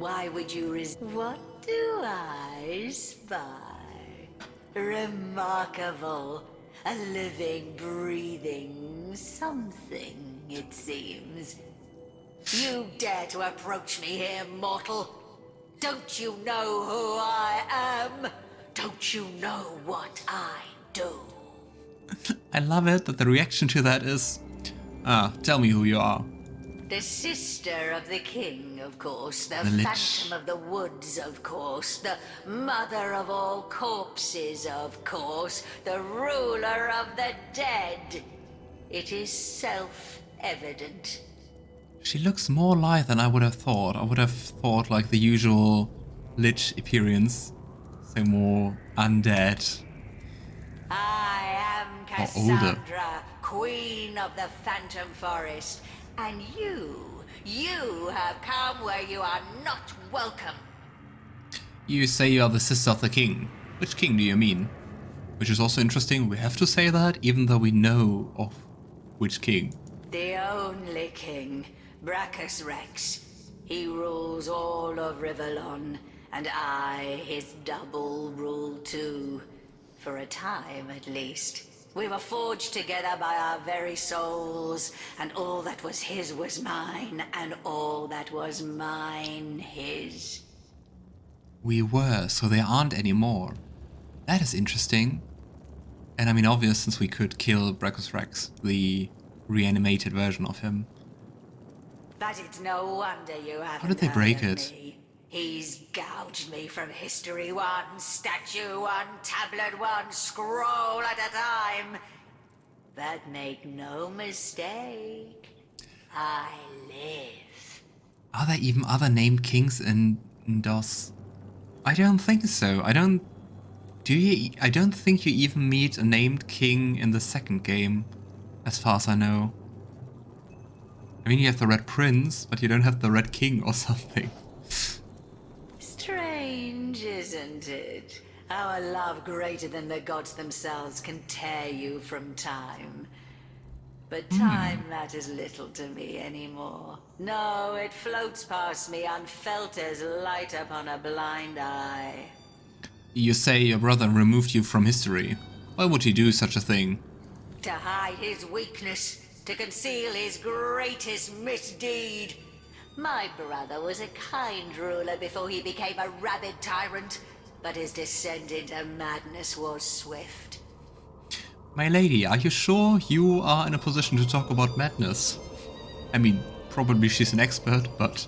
Why would you What do I spy? Remarkable. A living, breathing something, it seems. You dare to approach me here, mortal? Don't you know who I am? Don't you know what I do? I love it that the reaction to that is, tell me who you are. The sister of the king, of course. The Lich. phantom of the woods, of course. The mother of all corpses, of course. The ruler of the dead. It is self-evident. She looks more alive than I would have thought. I would have thought like the usual Lich appearance. So more undead. I am Cassandra, queen of the Phantom Forest. And you have come where you are not welcome. You say you are the sister of the king. Which king do you mean? Which is also interesting, we have to say that, even though we know of which king. The only king, Brachus Rex. He rules all of Rivellon, and I, his double, rule too. For a time, at least. We were forged together by our very souls, and all that was his was mine, and all that was mine his. We were, so they aren't anymore. That is interesting. And I mean, obvious, since we could kill Brachus Rex, the reanimated version of him. But it's no wonder you haven't. How did they break it? Me. He's gouged me from history, one statue, one tablet, one scroll at a time. But make no mistake, I live. Are there even other named kings in DOS? I don't think so. I don't think you even meet a named king in the second game, as far as I know. I mean, you have the Red Prince, but you don't have the Red King or something. Strange, isn't it? How a love greater than the gods themselves can tear you from time. But time matters little to me anymore. No, it floats past me unfelt as light upon a blind eye. You say your brother removed you from history. Why would he do such a thing? To hide his weakness, to conceal his greatest misdeed. My brother was a kind ruler before he became a rabid tyrant, but his descent into madness was swift. My lady, are you sure you are in a position to talk about madness? I mean, probably she's an expert, but...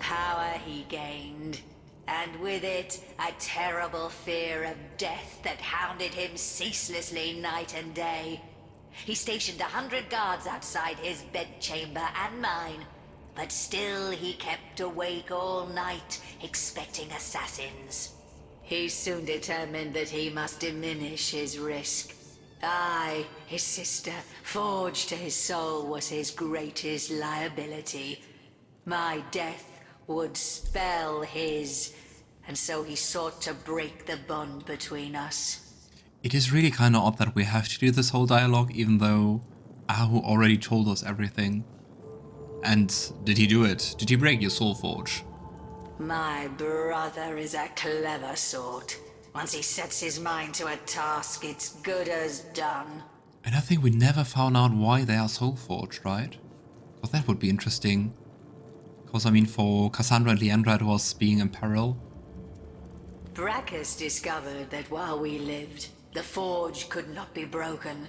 Power he gained, and with it, a terrible fear of death that hounded him ceaselessly night and day. He stationed 100 guards outside his bedchamber and mine, but still he kept awake all night, expecting assassins. He soon determined that he must diminish his risk. I, his sister, forged to his soul, was his greatest liability. My death would spell his, and so he sought to break the bond between us. It is really kind of odd that we have to do this whole dialogue, even though Ahu already told us everything. And did he do it? Did he break your soul forge? My brother is a clever sort. Once he sets his mind to a task, it's good as done. And I think we never found out why they are soul forged, right? Because that would be interesting. Because I mean, for Cassandra and Leandra it was being in peril. Brachus discovered that while we lived, the forge could not be broken.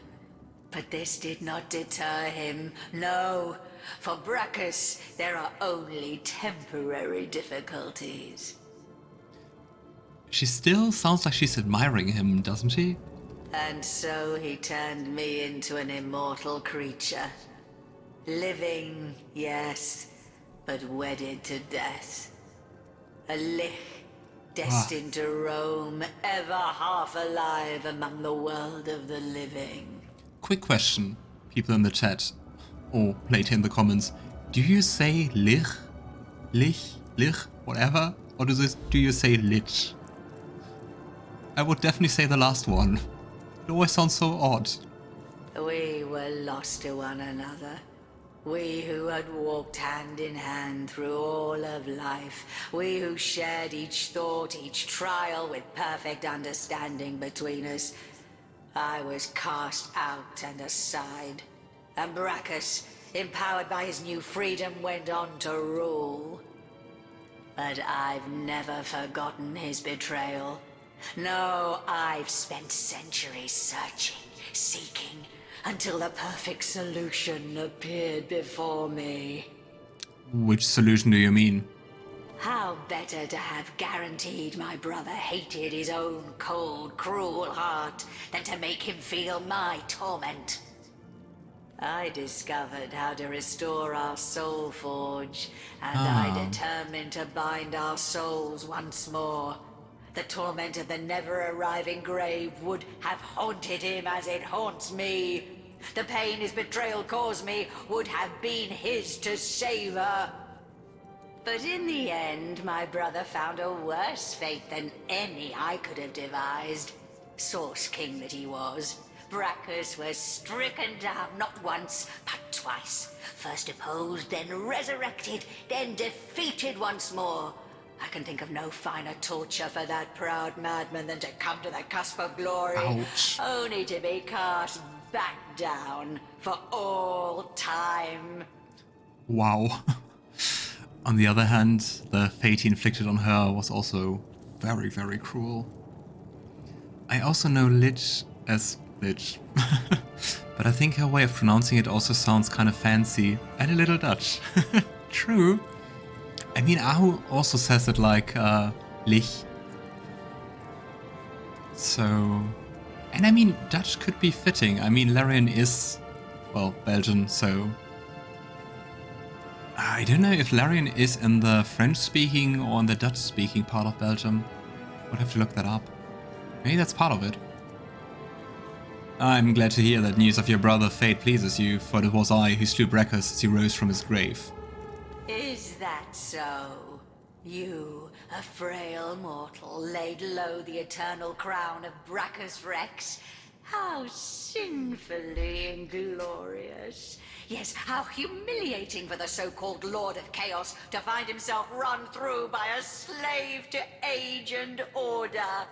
But this did not deter him, no. For Brachus, there are only temporary difficulties. She still sounds like she's admiring him, doesn't she? And so he turned me into an immortal creature. Living, yes, but wedded to death. A Lich, destined to roam, ever half alive among the world of the living. Quick question, people in the chat, or later in the comments. Do you say Lich? Lich? Lich? Whatever? Or do you say Lich? I would definitely say the last one. It always sounds so odd. We were lost to one another. We who had walked hand in hand through all of life. We who shared each thought, each trial with perfect understanding between us. I was cast out and aside. And Brachus, empowered by his new freedom, went on to rule. But I've never forgotten his betrayal. No, I've spent centuries searching, seeking, until the perfect solution appeared before me. Which solution do you mean? How better to have guaranteed my brother hated his own cold, cruel heart than to make him feel my torment. I discovered how to restore our soul forge, and I determined to bind our souls once more. The torment of the never-arriving grave would have haunted him as it haunts me. The pain his betrayal caused me would have been his to savor. But in the end, my brother found a worse fate than any I could have devised. Source King that he was, Brachus was stricken down not once, but twice. First opposed, then resurrected, then defeated once more. I can think of no finer torture for that proud madman than to come to the cusp of glory, Ouch. only to be cast back down for all time. Wow. On the other hand, the fate he inflicted on her was also very, very cruel. I also know Lich as Lich, but I think her way of pronouncing it also sounds kind of fancy and a little Dutch. True. I mean, Ahu also says it like Lich. So, and I mean, Dutch could be fitting. I mean, Larian is, well, Belgian, so I don't know if Larian is in the French-speaking or in the Dutch-speaking part of Belgium. Would have to look that up. Maybe that's part of it. I'm glad to hear that news of your brother fate pleases you, for it was I who slew Brachus as he rose from his grave. Is that so? You, a frail mortal, laid low the eternal crown of Brachus Rex? How sinfully inglorious. Yes, how humiliating for the so-called Lord of Chaos to find himself run through by a slave to age and order.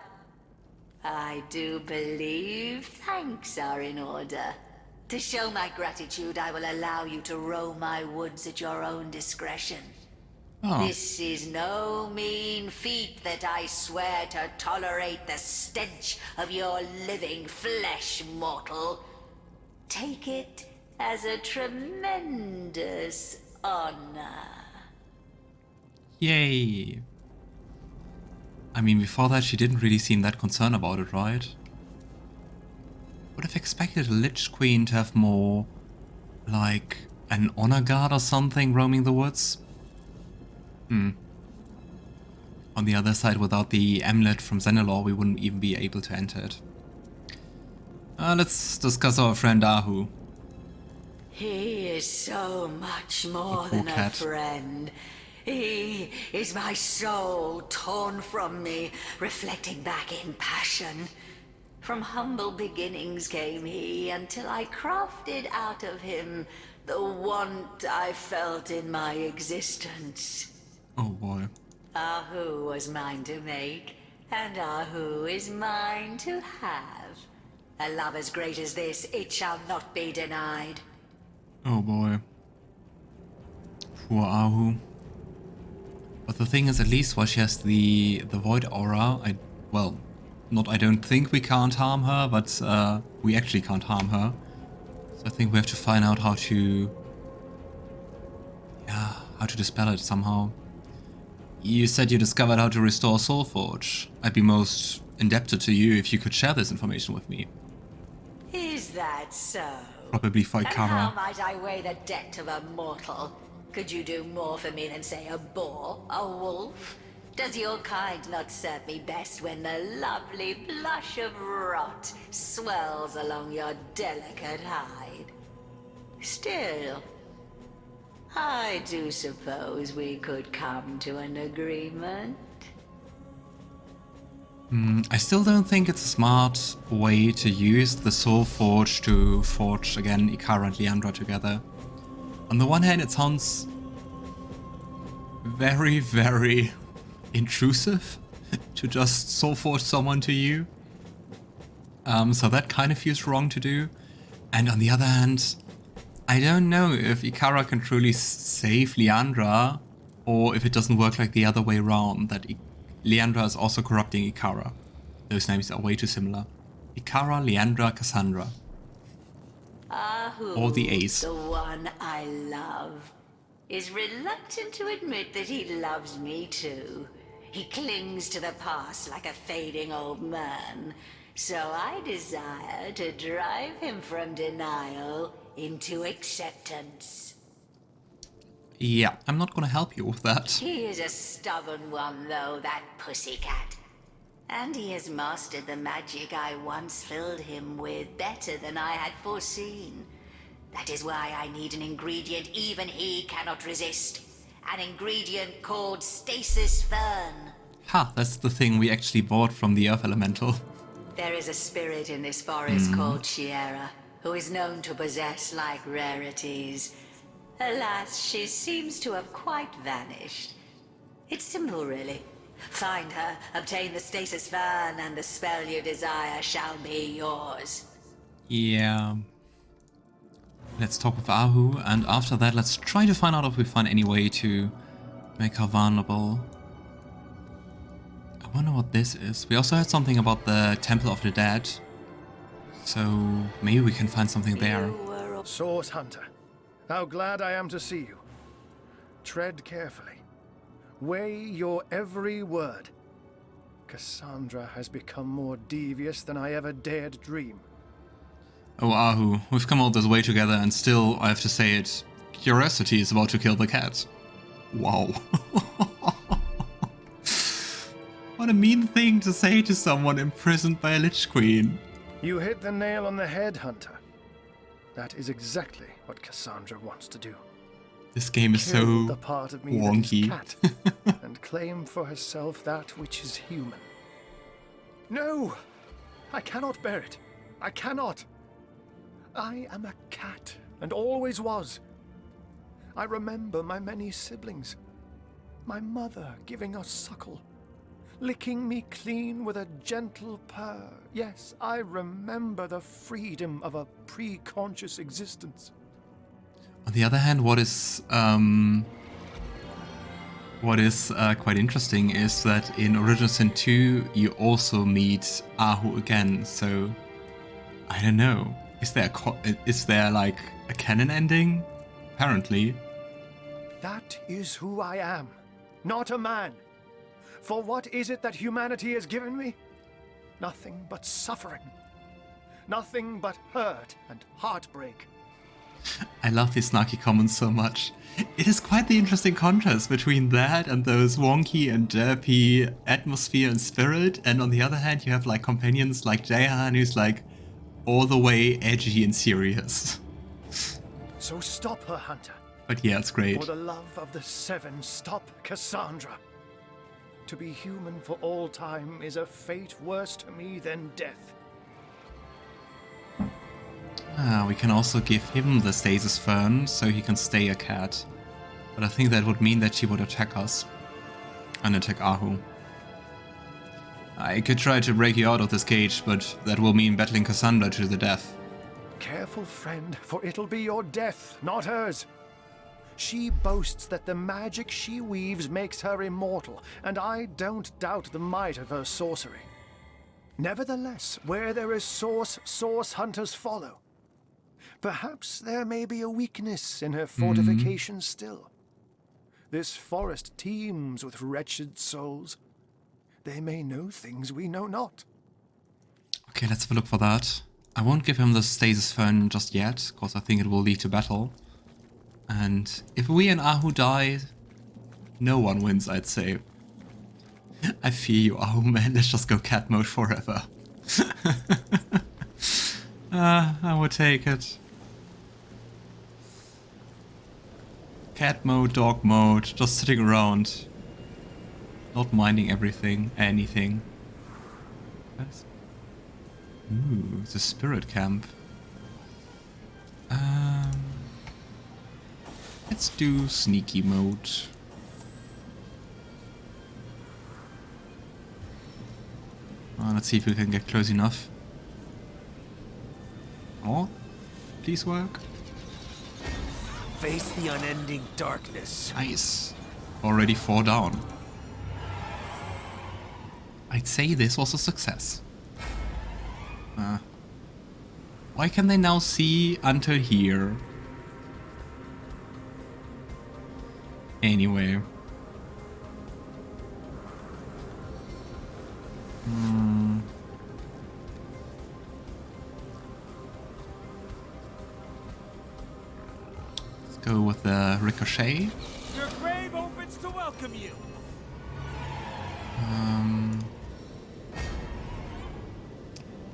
I do believe thanks are in order. To show my gratitude, I will allow you to roam my woods at your own discretion. Oh. This is no mean feat that I swear to tolerate the stench of your living flesh, mortal. Take it as a tremendous honor. Yay. I mean, before that she didn't really seem that concerned about it, right? Would have expected a Lich Queen to have more, like, an honor guard or something roaming the woods. On the other side, without the amulet from Xenalor, we wouldn't even be able to enter it. Let's discuss our friend Ahu. He is so much more poor than a cat. friend. He is my soul torn from me, reflecting back in passion. From humble beginnings came he, until I crafted out of him the want I felt in my existence. Oh boy. Ahu was mine to make, and Ahu is mine to have. A love as great as this, it shall not be denied. Oh boy. Poor Ahu. But the thing is, at least while she has the void aura, I don't think we can't harm her, but we actually can't harm her. So I think we have to find out how to dispel it somehow. You said you discovered how to restore Soulforge. I'd be most indebted to you if you could share this information with me. Is that so? Probably for And how Ikara. might I weigh the debt of a mortal? Could you do more for me than, say, a boar, a wolf? Does your kind not serve me best when the lovely blush of rot swells along your delicate hide? Still, I do suppose we could come to an agreement. I still don't think it's a smart way to use the Soul Forge to forge again Ikara and Leandra together. On the one hand, it sounds very, very intrusive to just soul forge someone to you. So that kind of feels wrong to do. And on the other hand, I don't know if Ikara can truly save Liandra, or if it doesn't work like the other way around, that Liandra is also corrupting Ikara. Those names are way too similar. Ikara, Liandra, Cassandra. Ahu, Or the ace. the one I love, is reluctant to admit that he loves me too. He clings to the past like a fading old man. So I desire to drive him from denial into acceptance. Yeah, I'm not gonna help you with that. He is a stubborn one, though, that pussycat. And he has mastered the magic I once filled him with better than I had foreseen. That is why I need an ingredient even he cannot resist. An ingredient called Stasis Fern. Ha, that's the thing we actually bought from the Earth Elemental. There is a spirit in this forest called Chiera, who is known to possess like rarities. Alas, she seems to have quite vanished. It's simple, really. Find her, obtain the Stasis Fern, and the spell you desire shall be yours. Yeah. Let's talk with Ahu, and after that let's try to find out if we find any way to make her vulnerable. I wonder what this is. We also heard something about the Temple of the Dead, so maybe we can find something there. Source Hunter, how glad I am to see you. Tread carefully. Weigh your every word. Cassandra has become more devious than I ever dared dream. Oh Ahu, we've come all this way together and still, I have to say it, curiosity is about to kill the cat. Wow. What a mean thing to say to someone imprisoned by a Lich Queen. You hit the nail on the head, Hunter. That is exactly what Cassandra wants to do. This game is Kill so the part of me wonky. that is cat, and claim for herself that which is human. No! I cannot bear it. I cannot. I am a cat, and always was. I remember my many siblings. My mother giving us suckle, licking me clean with a gentle purr. Yes, I remember the freedom of a pre-conscious existence. On the other hand, what is quite interesting is that in Original Sin 2 you also meet Ahu again, so I don't know. Is there like a canon ending? Apparently. That is who I am, not a man. For what is it that humanity has given me? Nothing but suffering. Nothing but hurt and heartbreak. I love these snarky comments so much. It is quite the interesting contrast between that and those wonky and derpy atmosphere and spirit, and on the other hand you have like companions like Jahan who's like all the way edgy and serious. So stop her, Hunter. But yeah, it's great. For the love of the Seven, stop Cassandra. To be human for all time is a fate worse to me than death. We can also give him the Stasis Fern, so he can stay a cat. But I think that would mean that she would attack us. And attack Ahu. I could try to break you out of this cage, but that will mean battling Cassandra to the death. Careful, friend, for it'll be your death, not hers. She boasts that the magic she weaves makes her immortal, and I don't doubt the might of her sorcery. Nevertheless, where there is source hunters follow. Perhaps there may be a weakness in her fortifications still. This forest teems with wretched souls. They may know things we know not. Okay, let's have a look for that. I won't give him the Stasis Fern just yet, because I think it will lead to battle. And if we and Ahu die, no one wins, I'd say. I fear you, Ahu, man. Let's just go cat mode forever. I would take it. Cat mode, dog mode, just sitting around. Not minding anything. Ooh, the spirit camp. Let's do sneaky mode. Let's see if we can get close enough. Oh, please work. Face the unending darkness. Nice. Already 4 down. I'd say this was a success. Why can they now see until here? Anyway. Let's go with the ricochet. Your grave opens to welcome you.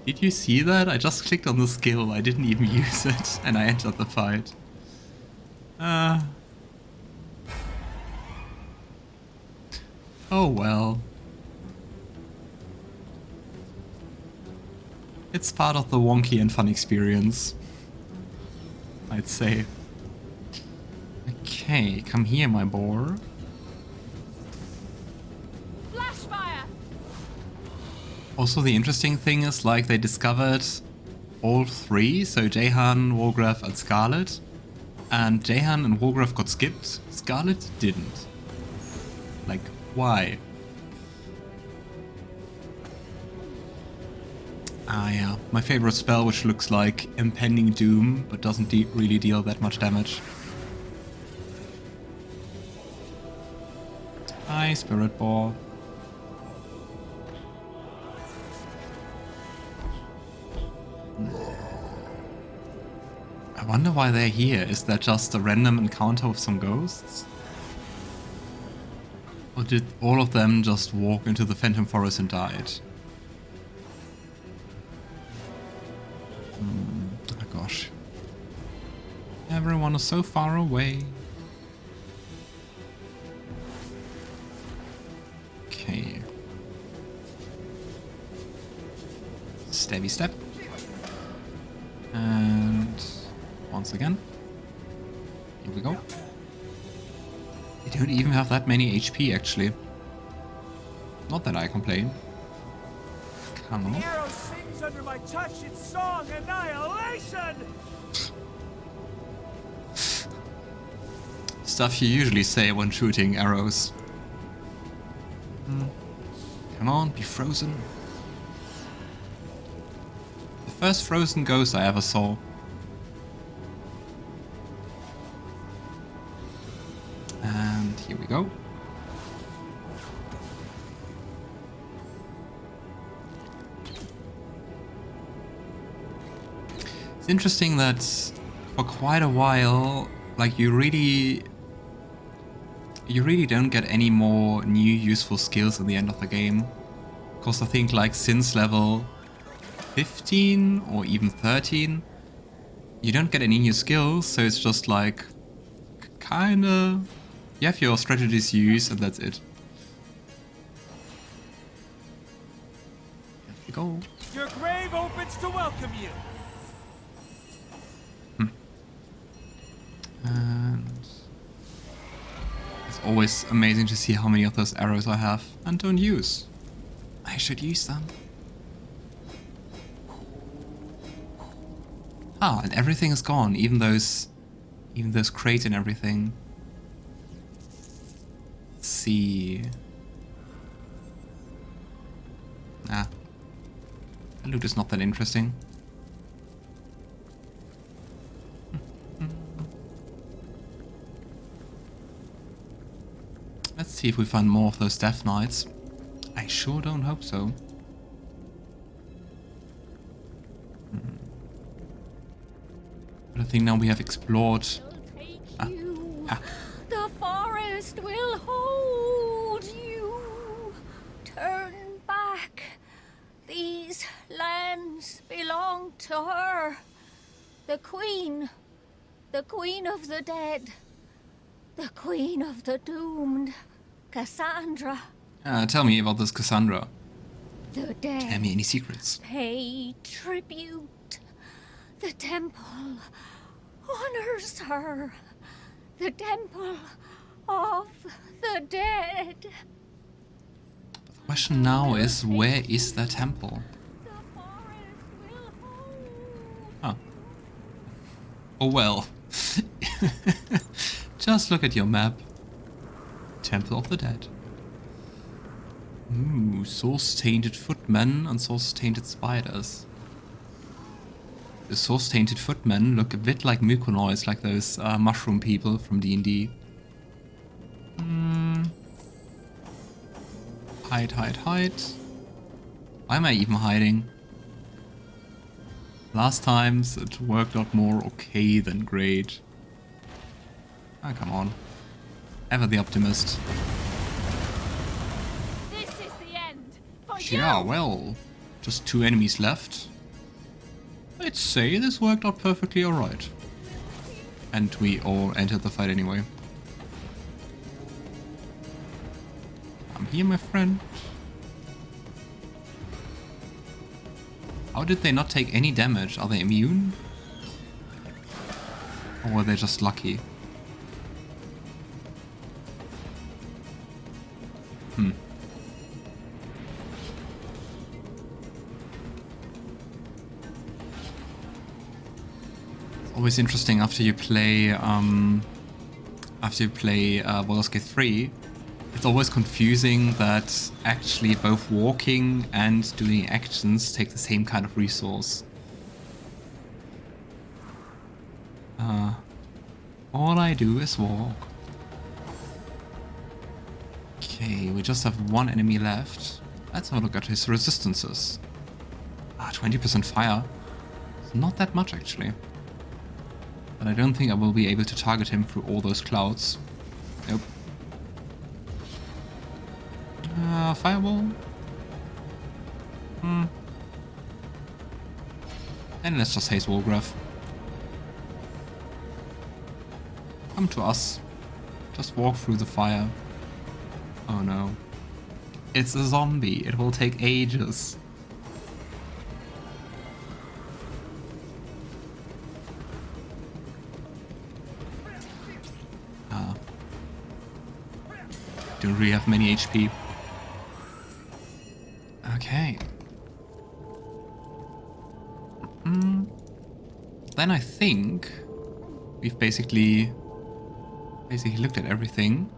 Did you see that? I just clicked on the skill, I didn't even use it, and I entered the fight. Oh well. It's part of the wonky and fun experience, I'd say. Okay, come here, my boar. Also, the interesting thing is, like, they discovered all 3, so Jahan, Wolgraff, and Scarlett. And Jahan and Wolgraff got skipped, Scarlett didn't. Like, why? Ah yeah, my favorite spell, which looks like Impending Doom, but doesn't really deal that much damage. Hi, Spirit Ball. I wonder why they're here. Is that just a random encounter with some ghosts? Or did all of them just walk into the Phantom Forest and died? Oh gosh. Everyone is so far away. Okay. Stabby step. And once again. Here we go. They don't even have that many HP actually. Not that I complain. Come on. The arrow sings under my touch its song annihilation. Stuff you usually say when shooting arrows. Come on, be frozen. The first frozen ghost I ever saw. And here we go. It's interesting that for quite a while, like you really don't get any more new useful skills at the end of the game. Because I think like since level 15 or even 13, you don't get any new skills, so it's just like kinda you have your strategies you use and that's it. Here we go. Your grave opens to welcome you. And it's always amazing to see how many of those arrows I have and don't use. I should use them. Ah, and everything is gone, even those crates and everything. Let's see. Ah. The loot is not that interesting. Let's see if we find more of those Death Knights. I sure don't hope so. But I think now we have explored. The forest will hold you. Turn back. These lands belong to her. The queen of the dead. The queen of the doomed. Cassandra. Tell me about this Cassandra. The dead Tell me any secrets. pay tribute. The temple honors her. the temple of the dead. The question now is, where is the temple? The forest will hold. Huh. Oh well. Just look at your map. Temple of the Dead. Ooh, source-tainted footmen and source-tainted spiders. The source-tainted footmen look a bit like Mykonoids, like those mushroom people from D&D. Hide, hide, hide. Why am I even hiding? Last times it worked out more okay than great. Ah, come on. Ever the optimist. This is the end. For Yeah, you. well, just 2 enemies left. I'd say this worked out perfectly alright. And we all entered the fight anyway. I'm here, my friend. How did they not take any damage? Are they immune? Or were they just lucky? It's always interesting after you play Baldur's Gate 3. It's always confusing that actually both walking and doing actions take the same kind of resource. All I do is walk. Okay, we just have 1 enemy left. Let's have a look at his resistances. 20% fire. It's not that much actually. But I don't think I will be able to target him through all those clouds. Nope. Fireball? And let's just haste Wolgraff. Come to us. Just walk through the fire. Oh no. It's a zombie. It will take ages. Don't really have many HP. Okay. Then I think we've basically looked at everything.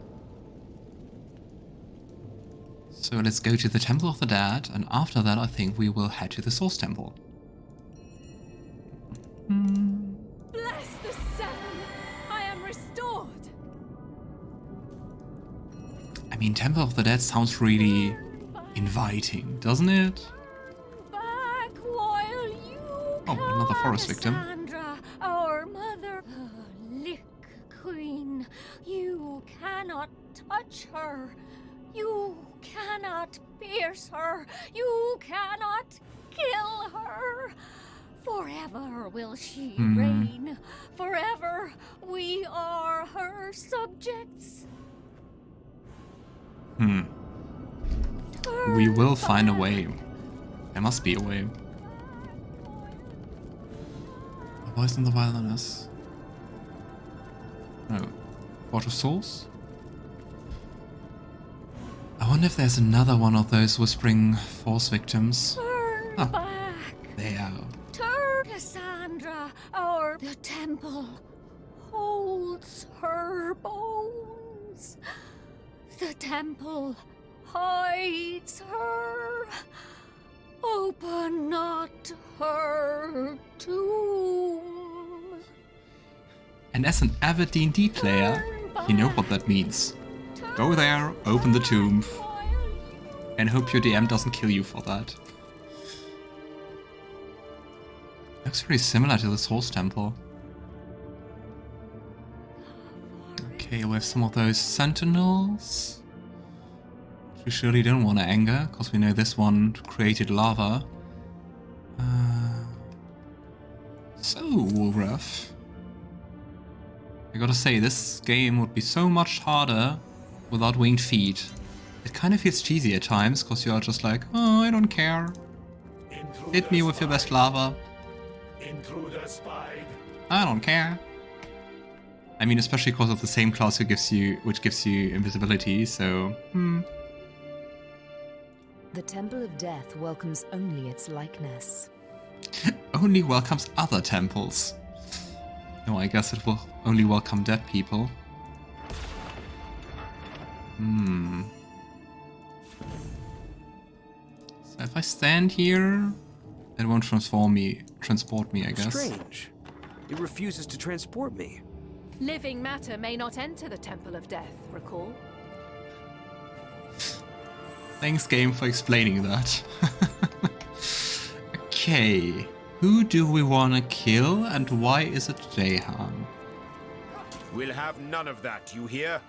So let's go to the Temple of the Dead, and after that I think we will head to the Source Temple. Bless the Seven. I am restored. I mean, Temple of the Dead sounds really inviting, doesn't it? Back while you Oh, another forest victim. Cassandra, our mother, the Lich Queen. You cannot touch her. You cannot pierce her. You cannot kill her. Forever will she reign. Forever we are her subjects. We will find a way. There must be a way. A voice in the wilderness. No. What of Souls? I wonder if there's another one of those whispering force victims. Turn Ah. back. There. Turn, Cassandra, or the temple holds her bones. The temple hides her. Open not her tomb. And as an avid D&D player, you know what that means. Go there, open the tomb, and hope your DM doesn't kill you for that. Looks very similar to the Source Temple. Okay, we have some of those sentinels. We surely don't want to anger, because we know this one created lava. So, Wolgraff. I gotta say, this game would be so much harder without winged feet. It kind of feels cheesy at times, because you're just like, oh, I don't care. Hit me with your best lava. Intruder spied. I don't care. I mean, especially because of the same class which gives you invisibility, so... The Temple of Death welcomes only its likeness. Only welcomes other temples. No, I guess it will only welcome dead people. So if I stand here, it won't transport me, I guess. Strange. It refuses to transport me. Living matter may not enter the Temple of Death, recall? Thanks, game, for explaining that. Okay, who do we want to kill and why is it Jahan? We'll have none of that, you hear?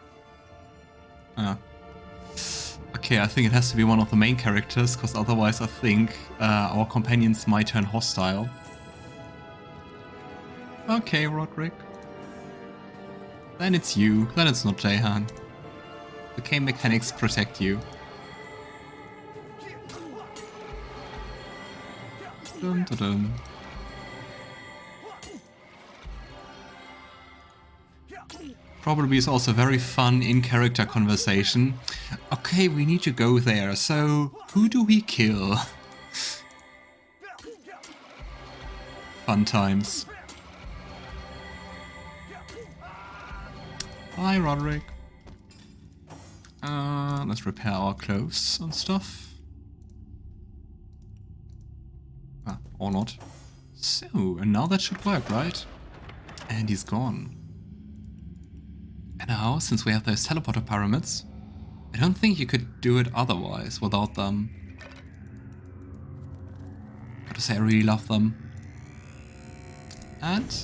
Okay, I think it has to be one of the main characters, because otherwise I think our companions might turn hostile. Okay, Roderick. Then it's you, then it's not Jahan. The game mechanics protect you. Dun, dun, dun. Probably is also very fun in-character conversation. Okay, we need to go there, so who do we kill? Fun times. Bye, Roderick. Let's repair our clothes and stuff. Or not. So, and now that should work, right? And he's gone. And now, since we have those teleporter pyramids, I don't think you could do it otherwise without them. Gotta say, I really love them. And